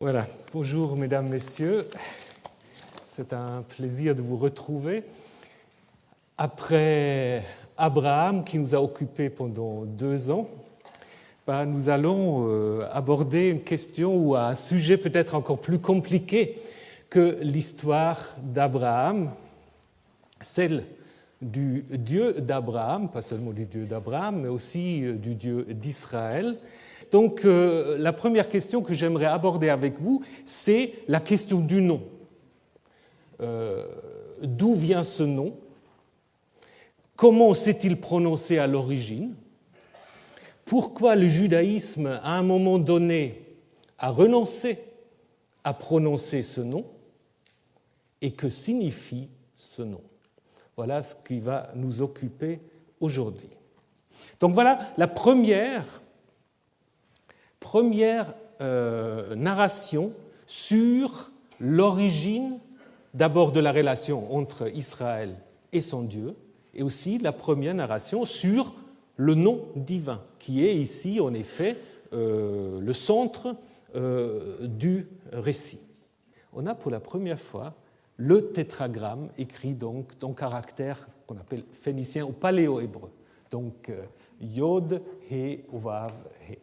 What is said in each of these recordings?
Voilà, bonjour mesdames, messieurs, c'est un plaisir de vous retrouver. Après Abraham qui nous a occupés pendant 2 ans, nous allons aborder une question ou un sujet peut-être encore plus compliqué que l'histoire d'Abraham, celle du Dieu d'Abraham, pas seulement du Dieu d'Abraham, mais aussi du Dieu d'Israël. Donc, la première question que j'aimerais aborder avec vous, c'est la question du nom. D'où vient ce nom? Comment s'est-il prononcé à l'origine? Pourquoi le judaïsme, à un moment donné, a renoncé à prononcer ce nom? Et que signifie ce nom? Voilà ce qui va nous occuper aujourd'hui. Donc voilà la première narration sur l'origine d'abord de la relation entre Israël et son Dieu, et aussi la première narration sur le nom divin, qui est ici en effet le centre du récit. On a pour la première fois le tétragramme écrit donc en caractère qu'on appelle phénicien ou paléo-hébreu, donc Yod, He, Vav, He.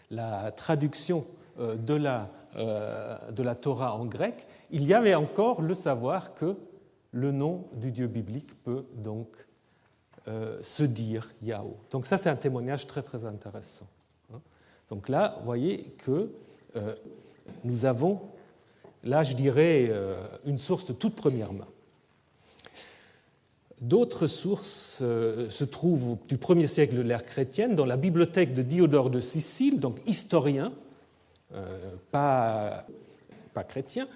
La traduction de la Torah en grec, il y avait encore le savoir que le nom du Dieu biblique peut donc se dire Yahweh. Donc ça, c'est un témoignage très très intéressant. Donc là, vous voyez que nous avons, là je dirais, une source de toute première main. D'autres sources se trouvent du 1er siècle de l'ère chrétienne dans la bibliothèque de Diodore de Sicile, donc historien, pas chrétien.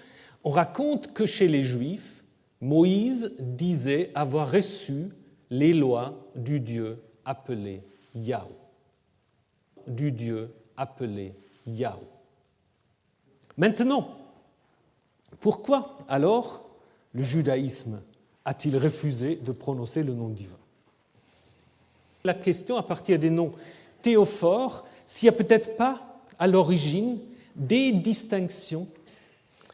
On raconte que chez les Juifs, Moïse disait avoir reçu les lois du Dieu appelé Yahweh. Du Dieu appelé Yahweh. Maintenant, pourquoi alors le judaïsme a-t-il refusé de prononcer le nom divin? La question à partir des noms théophores, s'il n'y a peut-être pas à l'origine des distinctions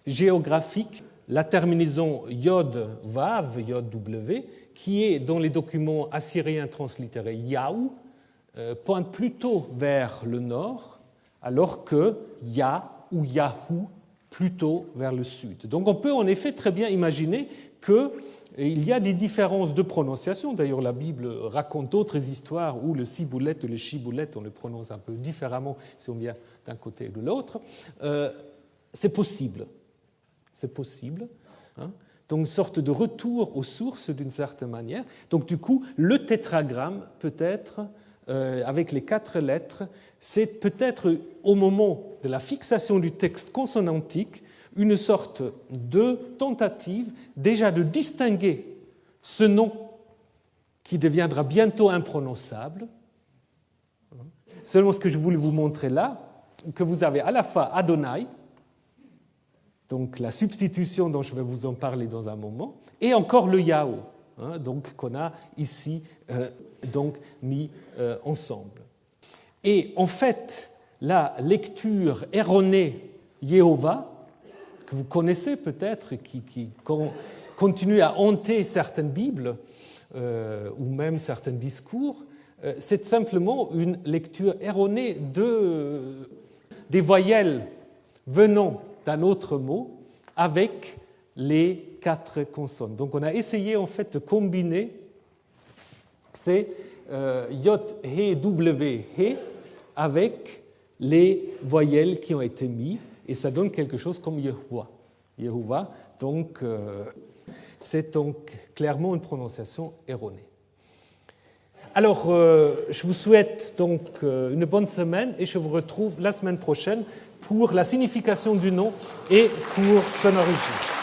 géographiques, la terminaison Yod Vav, Yod W, qui est dans les documents assyriens translittérés Yahou, pointe plutôt vers le nord, alors que Ya ou Yahou plutôt vers le sud. Donc on peut en effet très bien imaginer qu'il y a des différences de prononciation. D'ailleurs, la Bible raconte d'autres histoires où le ciboulette ou le chiboulette, on le prononce un peu différemment si on vient d'un côté ou de l'autre. C'est possible. C'est possible. Donc, une sorte de retour aux sources d'une certaine manière. Donc, du coup, le tétragramme, peut-être, avec les 4 lettres, c'est peut-être au moment de la fixation du texte consonantique une sorte de tentative déjà de distinguer ce nom qui deviendra bientôt imprononçable. Seulement ce que je voulais vous montrer là, que vous avez à la fois Adonai, donc la substitution dont je vais vous en parler dans un moment, et encore le Yahweh, donc qu'on a ici donc mis ensemble. Et en fait, la lecture erronée Yehovah, que vous connaissez peut-être, qui continue à hanter certaines Bibles ou même certains discours, c'est simplement une lecture erronée des voyelles venant d'un autre mot avec les 4 consonnes. Donc on a essayé en fait de combiner ces Yod, He, W, He avec les voyelles qui ont été mises, et ça donne quelque chose comme Yehovah. Yehovah, donc, c'est donc clairement une prononciation erronée. Alors, je vous souhaite donc une bonne semaine et je vous retrouve la semaine prochaine pour la signification du nom et pour son origine.